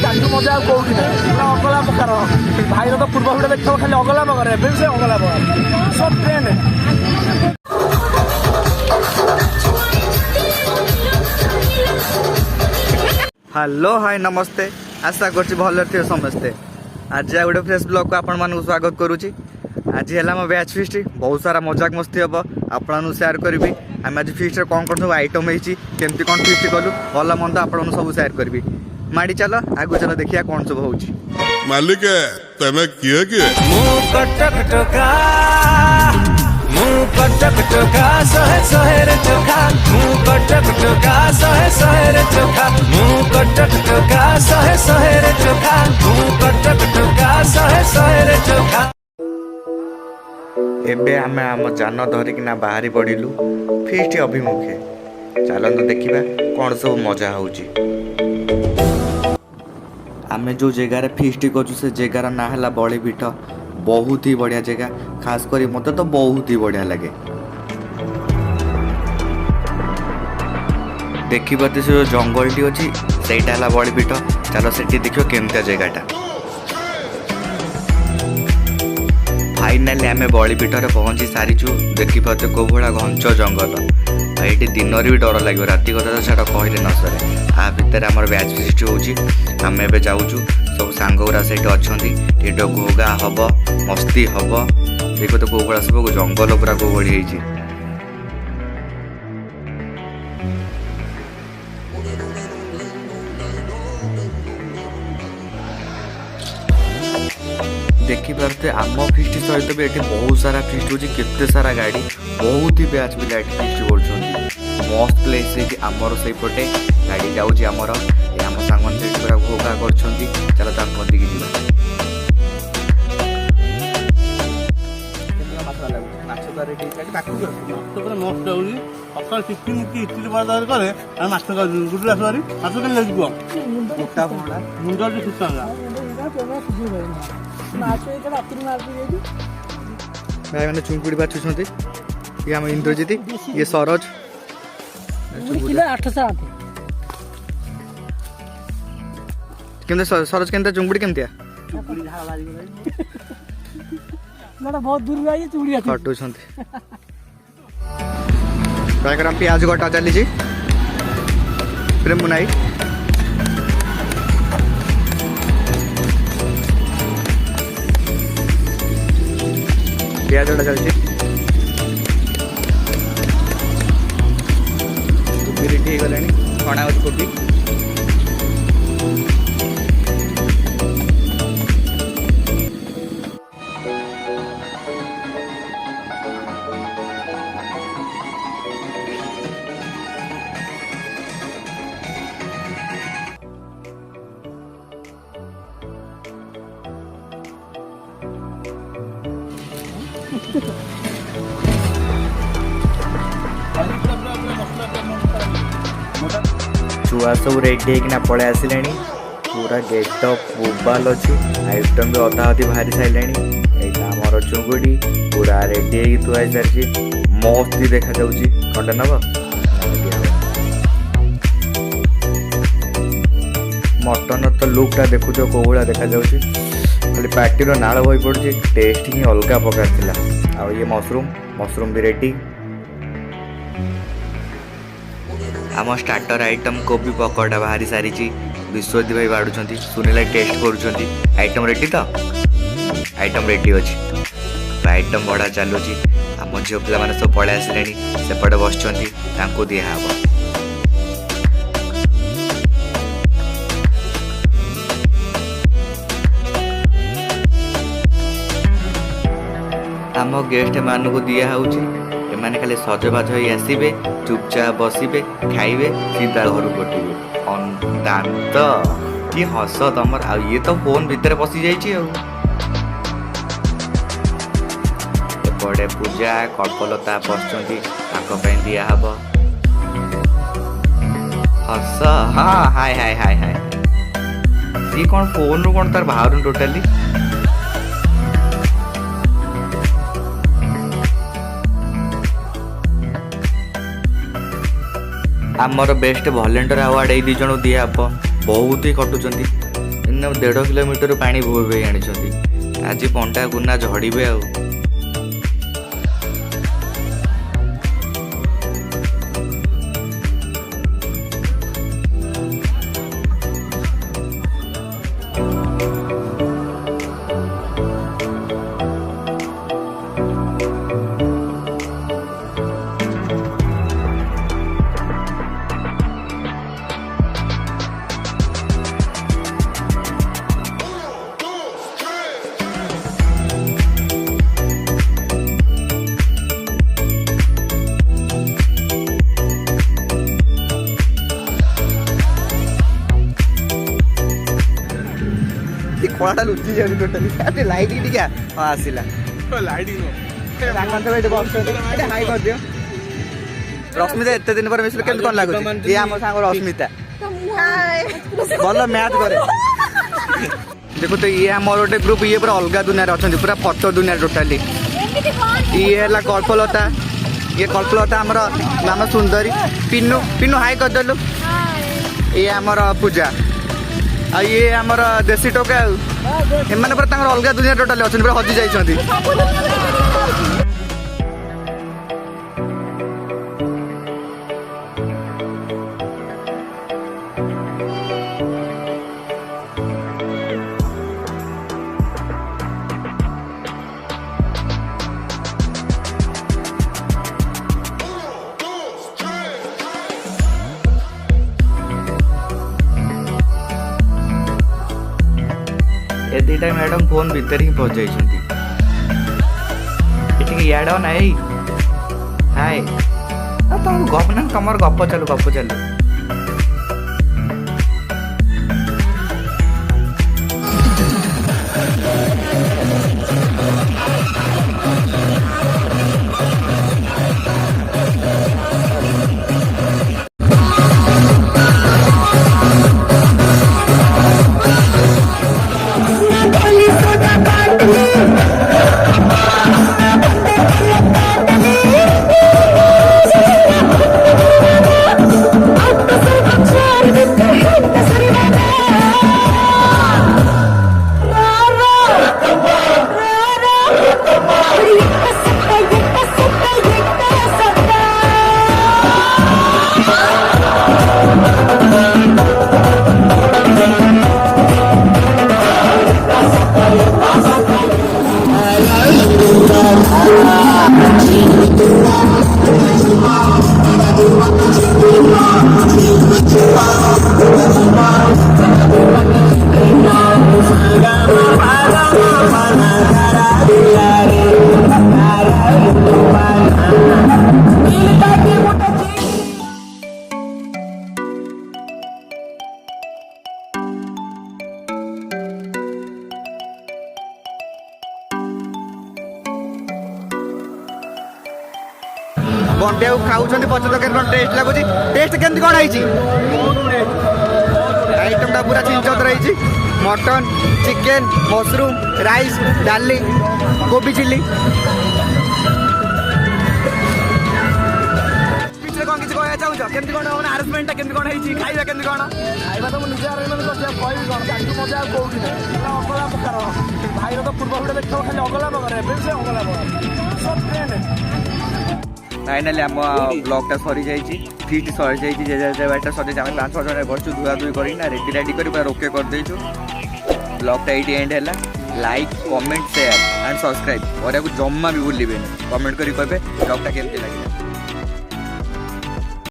ତାଠୁ ମଜା ଆଉ କୋଉଠି ନାହିଁ। ପୁରା ଅଗଲା ପ୍ରକାର ଭାଇର ତ ପୂର୍ବ ଭିଡ଼ିଓ ଦେଖିବ ଖାଲି ଅଗଲା ପ୍ରକାର, ଏବେ ବି ସେ ଅଗଲା ପ୍ରକାର ସବୁ ଟ୍ରେନ୍। हेलो हाय नमस्ते, आशा कर भल थे समस्ते। आज गोटे फ्रेश ब्लॉग को आपण मानक स्वागत करुच्ची। आज है मो बैच फिस्ट, बहुत सारा मजाक मस्ती हम आपन सेयार करी। आम आज फिस्ट कौन कौन सब आइटम होती केमती कौन फिस्ट कलु भल मंद आपन सब सेयार करी। माड़ी चल आगु चल देखिया कौन सब हो मालिक तमे किए किए कटक टोका सहे सहे रे चोखा कटक टोका सहे सहे रे चोखा कटक टोका सहे सहे रे चोखा कटक टोका सहे सहे रे चोखा। एबे आमे आम जान धरिकिना बाहरी पड़िलु फिस्ट अभिमुखे। चलतु देखिबा कौन सब मजा होउची। आमे जो जगार फिस्ट करूँ से जगार ना है बड़ी पीठ। बहुत ही बढ़िया जगह, खास करी मत तो बहुत ही बढ़िया लगे। देखिए से जंगल टी अच्छी सहीटा है बड़ी पीठ। चलो सेठी देखो केमता जगहटा। फाइनाली आम बड़ी पीठर पहुँची सारीचु। देखिए कौ भाया घंच जंगल। ये दिन भी डर लगे, राति कथा तो छाड़ कहले न सरे। आ भितर आम बैच फिस्ट होम एवं जाऊँ सब सांगुरा से अच्छा घोगा हम मस्ती हम। देखो तो कौ भाया सब जंगल पूरा कौ भाई है। देखिपे आम फिस्ट सहित भी ये बहुत सारा फिस्ट होती। केते सारा गाड़ी बहुत ही बैच भी लाइट फिस्ट कर मस्त प्लेस है। आमर से पटे गाड़ी जाऊँगी आमर आम सांग पूरा घोगा कर। चलो तक जी भाई मैंने चुंकुड़ी बाछुंट। ये आम इंद्रजीत, ये सरोज। सरोज के चुंकुड़ी केमती बहुत दूर कटुंट। प्याज कटा चली प्रेम मुनाई। प्याज चलती रेडी हो गला छणा कोबी। छुआ सब रेडी होना पलि आसिले। पूरा गेटअप मोबाइल अच्छी आइटम भी अधा अधी बाहरी सारे। यहाँ आमर चुंगुड़ी पूरा रेडी हो थुआई सारी मस्त भी देखा खंडे नब। मटन तो लुकटा देखुच कौ भाया देखा खाली पार्टी नाल बही पड़ी। टेस्ट ही अलग प्रकार थिला। आ ये मशरूम भी रेडी। आम स्टार्टर आइटम कोबी पकोड़ा बाहरी सारी। विश्वजीत भाई बाढ़ुं सुनील टेस्ट कर। आइटम रेडी तो आइटम रेडी अच्छी। आइटम बढ़ा चलुची। आम झील पिला मैंने सब पलि आसिले सेपटे बस दिहब। आम गेस्ट मानू दिहूँ एमाने खाली सजबाज हो आसबे, चुपचाप बसबे, खाइबे, सीधा घर कटिबे। दांत कि हस तमर। आ ये तो फोन भितर पशि जाइए। एपटे पूजा कल्पलता पशुंट दिहब। हस हाँ हाय हाय हाय हाय। सी कौन फोन रु कौन तार बाहर टोटाली। आमर बेस्ट वॉलंटियर अवार्ड ये 2 जन दिहब। बहुत ही खटुंट ଦିନ 1.5 କିଲୋମିଟର ପାଣି ବୋହି ଆଣିଛନ୍ତି। ଆଜି ପଣ୍ଡା ଗୁନା ଝଡ଼ିବେ ଆଉ। କଳାଟା ଲୁଚି ଯାଉଛି ଟୋଟାଲି। ଲାଇଟ୍ ଟିକେ ହଁ ଆସିଲା। ହାଇ କରିଦିଅ। ରଶ୍ମିତା ଏତେ ଦିନ ପରେ ମିଶିଲେ କେମିତି କଣ ଲାଗୁଛି? ଇଏ ଆମ ସାଙ୍ଗ ରଶ୍ମିତା, ଭଲ ମ୍ୟାଥ କରେ। ଦେଖନ୍ତୁ ଇଏ ଆମର ଗୋଟେ ଗ୍ରୁପ, ଇଏ ପୁରା ଅଲଗା ଦୁନିଆରେ ଅଛନ୍ତି, ପୁରା ଫଟୋ ଦୁନିଆରେ ଟୋଟାଲି। ଇଏ ହେଲା କଳ୍ପଲତା, ଇଏ କଳ୍ପଲତା ଆମର ନାମ ସୁନ୍ଦରୀ। ପିନୁ ପିନୁ ହାଇ କରିଦେଲୁ। ଇଏ ଆମର ପୂଜା, ଆଉ ଇଏ ଆମର ଦେଶୀ ଟୋକା। ଆଉ ଏମାନେ ପୁରା ତାଙ୍କର ଅଲଗା ଦୁନିଆ ଟୋଟାଲି ଅଛନ୍ତି, ପୁରା ହଜି ଯାଇଛନ୍ତି। ए दुईटा मैडम फोन भितर ही पहुंच जाइछंती। एटिके याड नाइ हाय आ तुम गप ना कमर गप चलू गप चलू। बंटे खाऊँ पच तरकारी टेस्ट लगुच टेस्ट केमती कौन है आइटम टा पूरा चिंचत रही मटन चिकेन मशरूम राइस डाली कोबी चिल्ली कौन किसी कहना चाहूँ केमती कौन मैंने आरेंजमेंटा केमती कौन है खाଇବା केमती कौन खाଇବା तो मुझे आरेंजमेंट कर कहबी कौन ताकि मजा कौन अगला प्रकार भाई तो पूर्व गुटे देख खाली अगला प्रकार से अगला प्रकार सब ट्रेंड फाइनाली आम ब्लॉगटा सरी जाइए फीट सरी जाइए जे बाटा सजे आम 5-6 जन बसु धुआ धुई करना रेडी रेडी कर पूरा रोके कर देचु ब्लॉगटा ये एंड है like comment share and subscribe और जम्मा भी भूलिए कमेंट करें ब्लॉगटा केमती लगे।